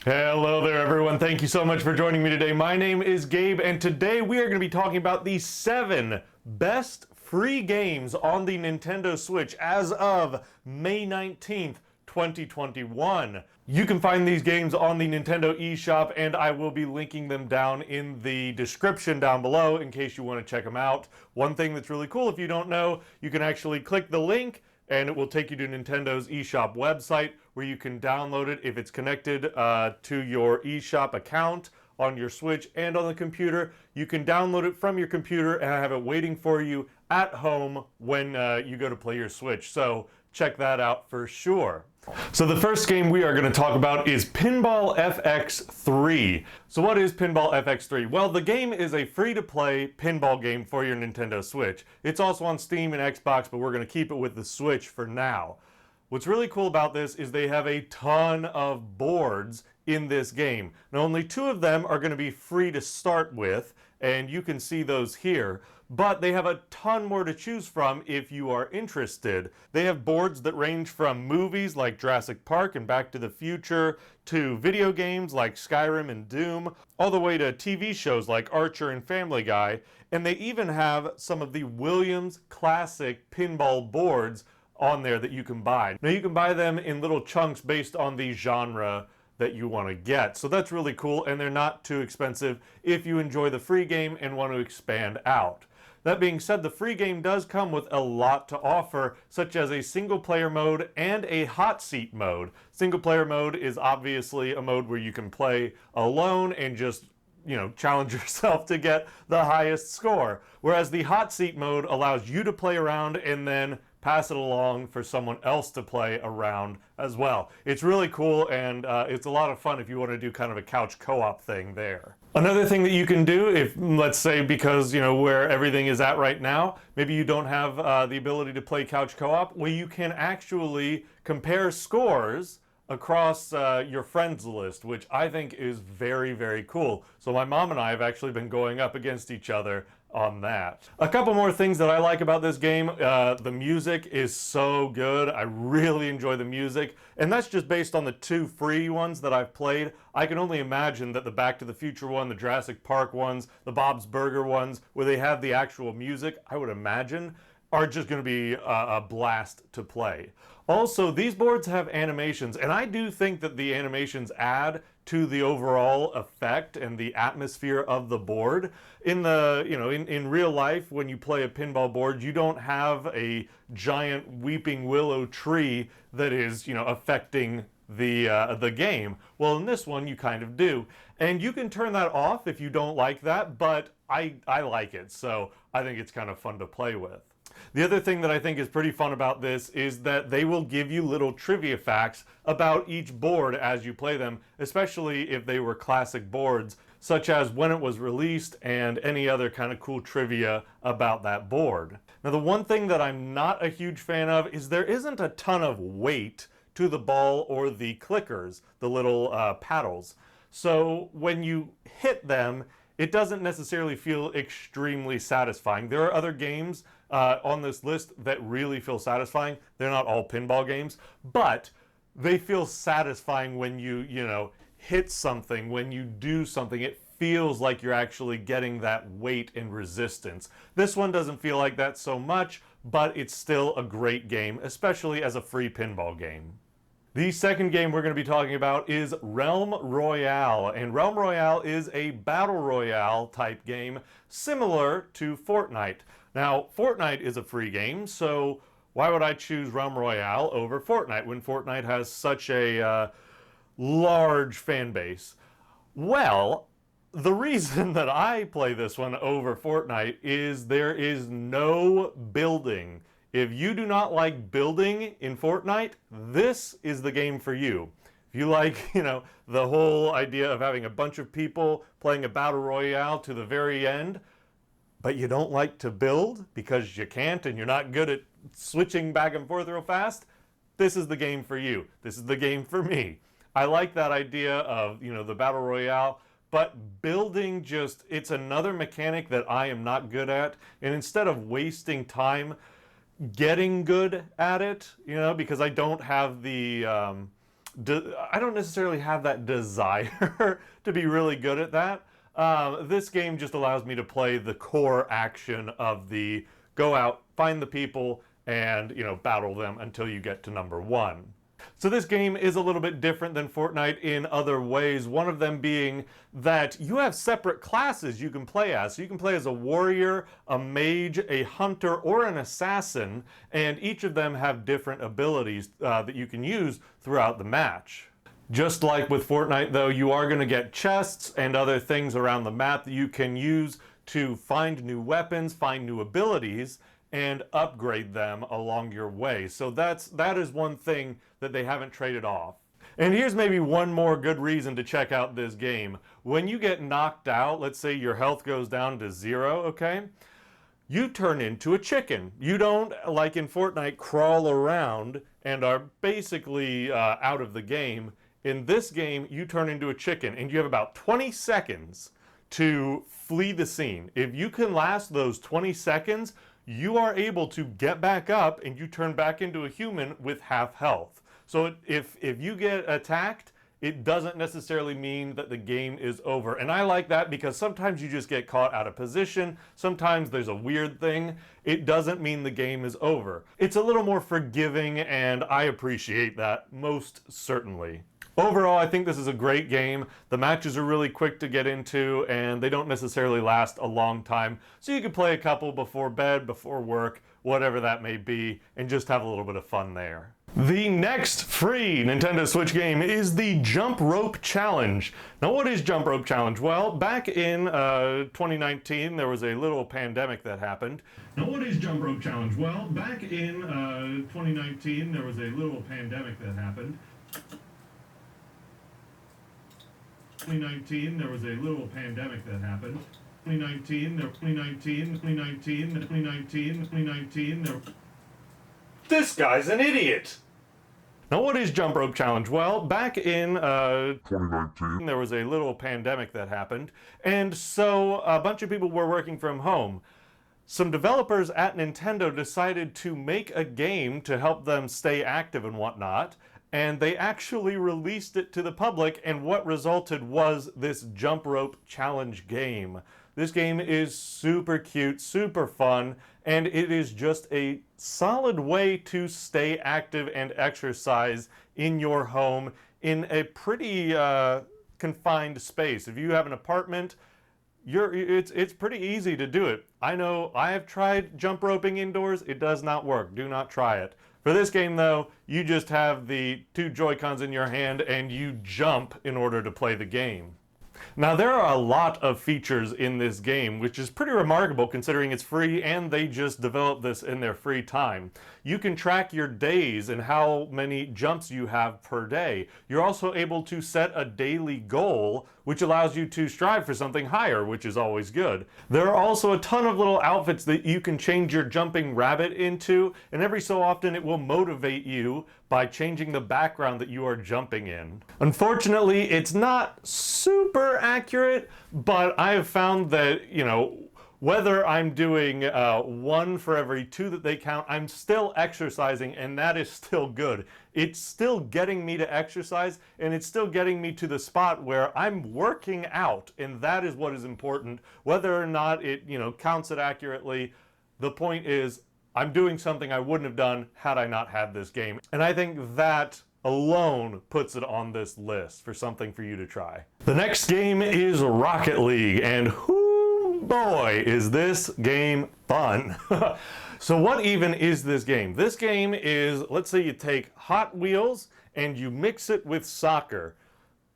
Hello there everyone, thank you so much for joining me today. My name is Gabe and today we are going to be talking about the 7 best free games on the Nintendo Switch as of May 19th, 2021. You can find these games on the Nintendo eShop and I will be linking them down in the description down below in case you want to check them out. One thing that's really cool, if you don't know, you can actually click the link and it will take you to Nintendo's eShop website where you can download it if it's connected to your eShop account on your Switch and on the computer. You can download it from your computer and have it waiting for you at home when you go to play your Switch. So check that out for sure. So the first game we are going to talk about is Pinball FX3. So what is Pinball FX3? Well, the game is a free-to-play pinball game for your Nintendo Switch. It's also on Steam and Xbox, but we're going to keep it with the Switch for now. What's really cool about this is they have a ton of boards in this game. Now, only 2 of them are going to be free to start with, and you can see those here. But they have a ton more to choose from if you are interested. They have boards that range from movies like Jurassic Park and Back to the Future to video games like Skyrim and Doom, all the way to TV shows like Archer and Family Guy. And they even have some of the Williams classic pinball boards on there that you can buy. Now you can buy them in little chunks based on the genre that you want to get. So that's really cool, and they're not too expensive if you enjoy the free game and want to expand out. That being said, the free game does come with a lot to offer, such as a single player mode and a hot seat mode. Single player mode is obviously a mode where you can play alone and just challenge yourself to get the highest score. Whereas the hot seat mode allows you to play around and then pass it along for someone else to play around as well. It's really cool, and it's a lot of fun if you want to do kind of a couch co-op thing there. Another thing that you can do, if let's say because where everything is at right now, maybe you don't have the ability to play couch co-op, well, you can actually compare scores across your friends list, which I think is very, very cool. So my mom and I have actually been going up against each other on that. A couple more things that I like about this game. The music is so good. I really enjoy the music, and that's just based on the 2 free ones that I've played. I can only imagine that the Back to the Future one, the Jurassic Park ones, the Bob's Burger ones, where they have the actual music, I would imagine, are just going to be a blast to play. Also, these boards have animations, and I do think that the animations add to the overall effect and the atmosphere of the board. In real life, when you play a pinball board, you don't have a giant weeping willow tree that is, affecting the game. Well, in this one, you kind of do. And you can turn that off if you don't like that, but I like it, so I think it's kind of fun to play with. The other thing that I think is pretty fun about this is that they will give you little trivia facts about each board as you play them, especially if they were classic boards, such as when it was released and any other kind of cool trivia about that board. Now, the one thing that I'm not a huge fan of is there isn't a ton of weight to the ball or the clickers, the little paddles. So when you hit them, it doesn't necessarily feel extremely satisfying. There are other games on this list that really feel satisfying. They're not all pinball games, but they feel satisfying when you hit something, when you do something. It feels like you're actually getting that weight and resistance. This one doesn't feel like that so much, but it's still a great game, especially as a free pinball game. The second game we're going to be talking about is Realm Royale, and Realm Royale is a battle royale type game similar to Fortnite. Now, Fortnite is a free game, so why would I choose Realm Royale over Fortnite when Fortnite has such a large fan base? Well, the reason that I play this one over Fortnite is there is no building. If you do not like building in Fortnite, this is the game for you. If you like, the whole idea of having a bunch of people playing a battle royale to the very end, but you don't like to build because you can't and you're not good at switching back and forth real fast, this is the game for you. This is the game for me. I like that idea of, the battle royale, but building it's another mechanic that I am not good at, and instead of wasting time getting good at it, because I don't have the I don't necessarily have that desire to be really good at that. This game just allows me to play the core action of the go out, find the people, and, you know, battle them until you get to number 1. So this game is a little bit different than Fortnite in other ways, one of them being that you have separate classes you can play as. So you can play as a warrior, a mage, a hunter, or an assassin, and each of them have different abilities that you can use throughout the match. Just like with Fortnite though, you are going to get chests and other things around the map that you can use to find new weapons, find new abilities, and upgrade them along your way. So that is one thing that they haven't traded off. And here's maybe one more good reason to check out this game. When you get knocked out, let's say your health goes down to 0, okay? You turn into a chicken. You don't, like in Fortnite, crawl around and are basically out of the game. In this game, you turn into a chicken and you have about 20 seconds to flee the scene. If you can last those 20 seconds, you are able to get back up and you turn back into a human with half health. So if you get attacked, it doesn't necessarily mean that the game is over. And I like that because sometimes you just get caught out of position. Sometimes there's a weird thing. It doesn't mean the game is over. It's a little more forgiving and I appreciate that most certainly. Overall, I think this is a great game. The matches are really quick to get into and they don't necessarily last a long time. So you can play a couple before bed, before work, whatever that may be, and just have a little bit of fun there. The next free Nintendo Switch game is the Jump Rope Challenge. Now what is Jump Rope Challenge? Well, back in 2019 there was a little pandemic that happened. Now what is Jump Rope Challenge? Well, back in 2019 there was a little pandemic that happened. 2019 there was a little pandemic that happened. 2019. This guy's an idiot! Now what is Jump Rope Challenge? Well, back in 2019 there was a little pandemic that happened, and so a bunch of people were working from home. Some developers at Nintendo decided to make a game to help them stay active and whatnot, and they actually released it to the public, and what resulted was this Jump Rope Challenge game. This game is super cute, super fun, and it is just a solid way to stay active and exercise in your home in a pretty confined space. If you have an apartment, it's pretty easy to do it. I know I have tried jump roping indoors. It does not work. Do not try it. For this game though, you just have the 2 Joy-Cons in your hand and you jump in order to play the game. Now there are a lot of features in this game, which is pretty remarkable considering it's free and they just developed this in their free time. You can track your days and how many jumps you have per day. You're also able to set a daily goal, which allows you to strive for something higher, which is always good. There are also a ton of little outfits that you can change your jumping rabbit into, and every so often it will motivate you by changing the background that you are jumping in. Unfortunately, it's not super accurate, but I have found that, you know, whether I'm doing 1 for every 2 that they count, I'm still exercising, and that is still good. It's still getting me to exercise, and it's still getting me to the spot where I'm working out, and that is what is important. Whether or not it, you know, counts it accurately, the point is I'm doing something I wouldn't have done had I not had this game. And I think that alone puts it on this list for something for you to try. The next game is Rocket League, and boy, is this game fun. So what even is this game? This game is, let's say you take Hot Wheels and you mix it with soccer.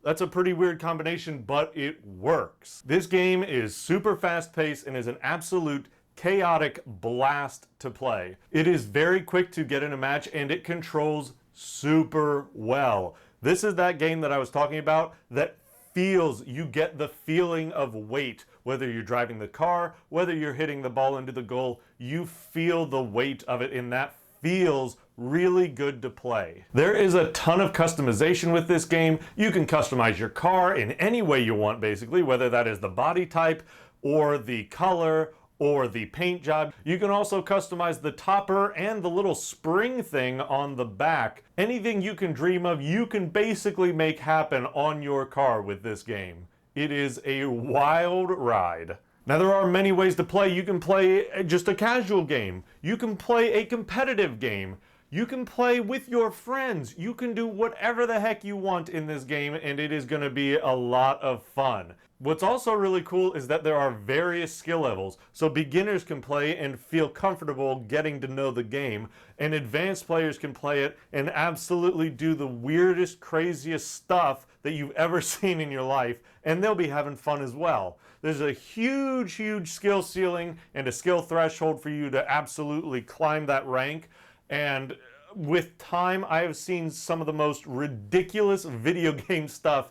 That's a pretty weird combination, but it works. This game is super fast-paced and is an absolute chaotic blast to play. It is very quick to get in a match and it controls super well. This is that game that I was talking about that you get the feeling of weight. Whether you're driving the car, whether you're hitting the ball into the goal, you feel the weight of it, and that feels really good to play. There is a ton of customization with this game. You can customize your car in any way you want, basically, whether that is the body type or the color or the paint job. You can also customize the topper and the little spring thing on the back. Anything you can dream of, you can basically make happen on your car with this game. It is a wild ride. Now there are many ways to play. You can play just a casual game. You can play a competitive game. You can play with your friends. You can do whatever the heck you want in this game, and it is going to be a lot of fun. What's also really cool is that there are various skill levels, so beginners can play and feel comfortable getting to know the game, and advanced players can play it and absolutely do the weirdest, craziest stuff that you've ever seen in your life, and they'll be having fun as well. There's a huge, huge skill ceiling and a skill threshold for you to absolutely climb that rank, and with time, I have seen some of the most ridiculous video game stuff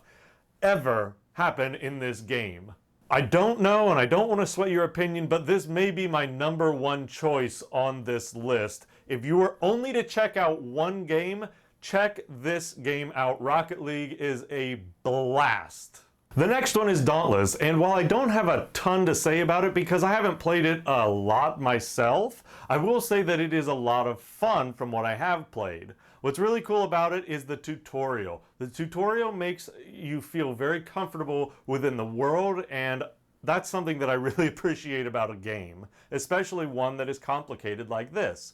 ever happen in this game. I don't know, and I don't want to sweat your opinion, but this may be my #1 choice on this list. If you were only to check out one game, check this game out. Rocket League is a blast. The next one is Dauntless, and while I don't have a ton to say about it because I haven't played it a lot myself, I will say that it is a lot of fun from what I have played. What's really cool about it is the tutorial. The tutorial makes you feel very comfortable within the world, and that's something that I really appreciate about a game, especially one that is complicated like this.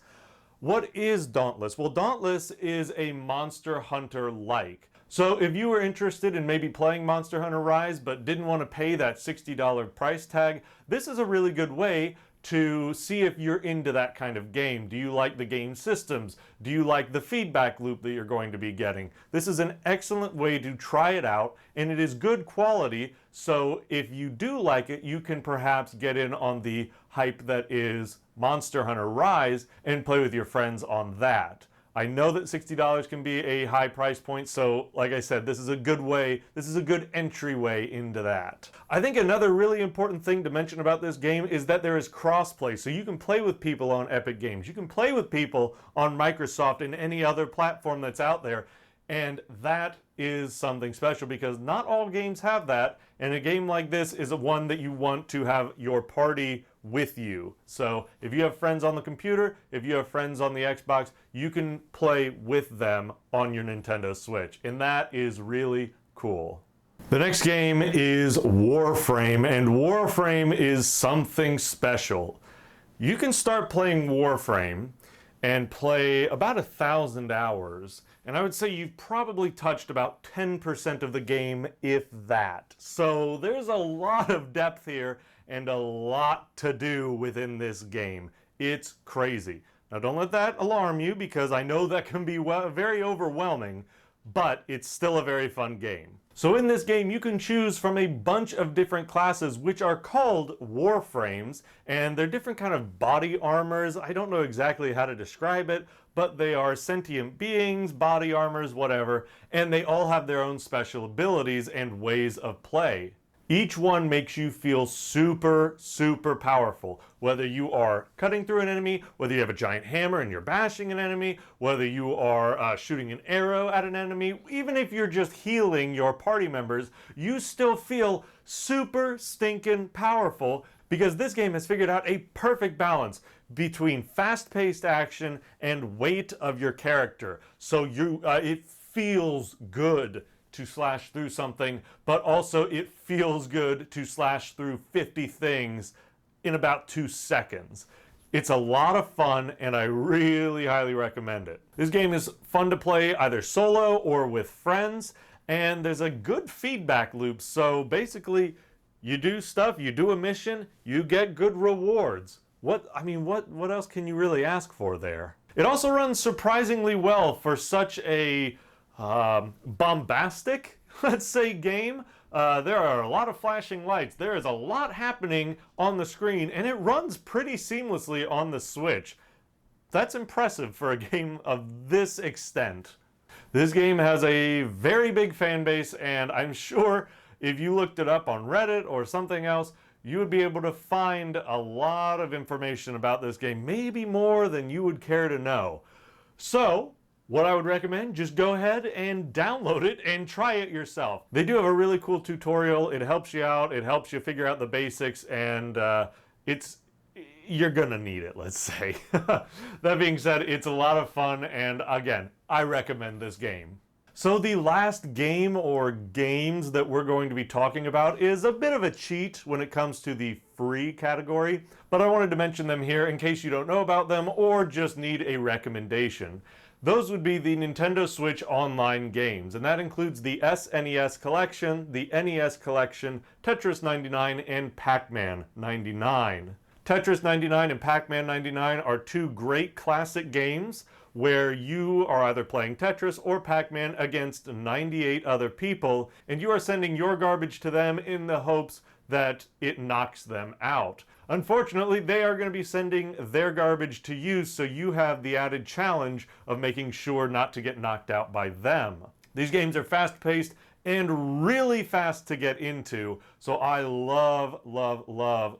What is Dauntless? Well, Dauntless is a Monster Hunter-like. So if you were interested in maybe playing Monster Hunter Rise but didn't want to pay that $60 price tag, this is a really good way to see if you're into that kind of game. Do you like the game systems? Do you like the feedback loop that you're going to be getting? This is an excellent way to try it out, and it is good quality, so if you do like it, you can perhaps get in on the hype that is Monster Hunter Rise and play with your friends on that. I know that $60 can be a high price point, so like I said, this is a good way, this is a good entryway into that. I think another really important thing to mention about this game is that there is crossplay, so you can play with people on Epic Games, you can play with people on Microsoft and any other platform that's out there, and that is something special because not all games have that, and a game like this is one that you want to have your party with you. So if you have friends on the computer, if you have friends on the Xbox, you can play with them on your Nintendo Switch, and that is really cool. The next game is Warframe, and Warframe is something special. You can start playing Warframe and play about 1,000 hours, and I would say you've probably touched about 10% of the game, if that. So there's a lot of depth here and a lot to do within this game. It's crazy. Now don't let that alarm you because I know that can be very overwhelming, but it's still a very fun game. So in this game you can choose from a bunch of different classes which are called Warframes, and they're different kind of body armors. I don't know exactly how to describe it, but they are sentient beings, body armors, whatever, and they all have their own special abilities and ways of play. Each one makes you feel super, super powerful. Whether you are cutting through an enemy, whether you have a giant hammer and you're bashing an enemy, whether you are shooting an arrow at an enemy, even if you're just healing your party members, you still feel super stinking powerful because this game has figured out a perfect balance between fast-paced action and weight of your character. So it feels good to slash through something, but also it feels good to slash through 50 things in about 2 seconds. It's a lot of fun, and I really highly recommend it. This game is fun to play either solo or with friends, and there's a good feedback loop, so basically you do stuff, you do a mission, you get good rewards. What else can you really ask for there? It also runs surprisingly well for such a bombastic, let's say, game. There are a lot of flashing lights. There is a lot happening on the screen, and it runs pretty seamlessly on the Switch. That's impressive for a game of this extent. This game has a very big fan base, and I'm sure if you looked it up on Reddit or something else, you would be able to find a lot of information about this game, maybe more than you would care to know. So, what I would recommend, just go ahead and download it and try it yourself. They do have a really cool tutorial. It helps you out. It helps you figure out the basics, and it's you're gonna need it, let's say. That being said, it's a lot of fun, and again, I recommend this game. So the last game or games that we're going to be talking about is a bit of a cheat when it comes to the free category, but I wanted to mention them here in case you don't know about them or just need a recommendation. Those would be the Nintendo Switch online games, and that includes the SNES Collection, the NES Collection, Tetris 99, and Pacman 99. Tetris 99 and Pacman 99 are two great classic games where you are either playing Tetris or Pac-Man against 98 other people, and you are sending your garbage to them in the hopes that it knocks them out. Unfortunately, they are going to be sending their garbage to you, so you have the added challenge of making sure not to get knocked out by them. These games are fast-paced and really fast to get into, so I love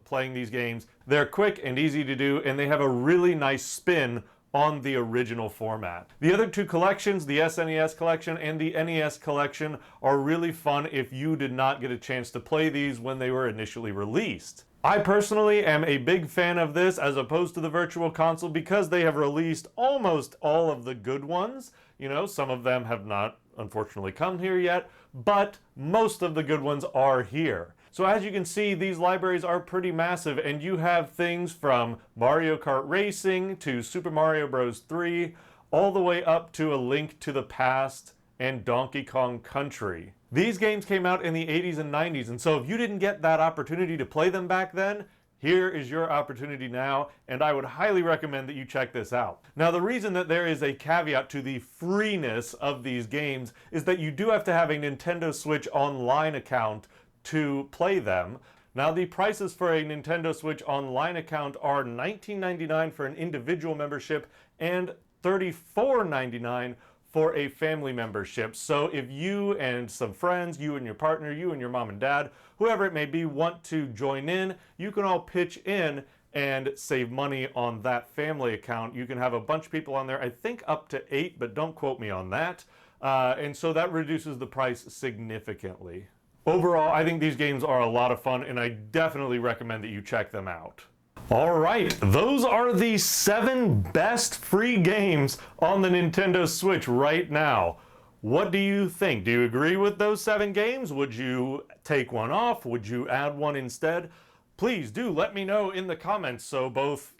playing these games. They're quick and easy to do, and they have a really nice spin on the original format. The other two collections, the SNES Collection and the NES Collection, are really fun if you did not get a chance to play these when they were initially released. I personally am a big fan of this as opposed to the Virtual Console because they have released almost all of the good ones. You know, some of them have not unfortunately come here yet, but most of the good ones are here. So as you can see, these libraries are pretty massive, and you have things from Mario Kart Racing to Super Mario Bros. 3, all the way up to A Link to the Past and Donkey Kong Country. These games came out in the 80s and 90s, and so if you didn't get that opportunity to play them back then, here is your opportunity now, and I would highly recommend that you check this out. Now, the reason that there is a caveat to the freeness of these games is that you do have to have a Nintendo Switch Online account to play them. Now, the prices for a Nintendo Switch Online account are $19.99 for an individual membership and $34.99 for a family membership. So if you and some friends, you and your partner, you and your mom and dad, whoever it may be, want to join in, you can all pitch in and save money on that family account. You can have a bunch of people on there, I think up to 8, but don't quote me on that. And so that reduces the price significantly. Overall, I think these games are a lot of fun, and I definitely recommend that you check them out. All right, those are the 7 best free games on the Nintendo Switch right now. What do you think? Do you agree with those 7 games? Would you take one off? Would you add one instead? Please do let me know in the comments so both,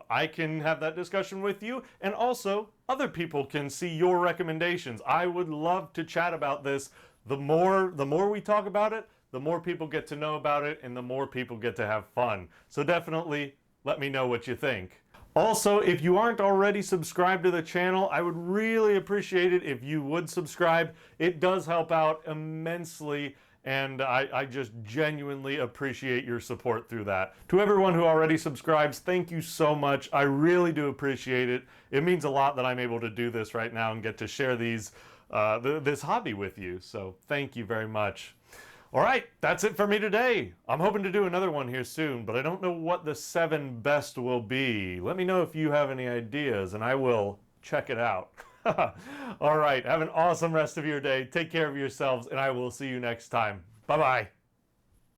I can have that discussion with you, and also other people can see your recommendations. I would love to chat about this. The more we talk about it, the more people get to know about it, and the more people get to have fun. So definitely let me know what you think. Also, if you aren't already subscribed to the channel, I would really appreciate it if you would subscribe. It does help out immensely, and I just genuinely appreciate your support through that. To everyone who already subscribes, thank you so much. I really do appreciate it. It means a lot that I'm able to do this right now and get to share these this hobby with you, so thank you very much. All right, that's it for me today. I'm hoping to do another one here soon, but I don't know what the 7 best will be. Let me know if you have any ideas, and I will check it out. All right, have an awesome rest of your day. Take care of yourselves, and I will see you next time. Bye-bye.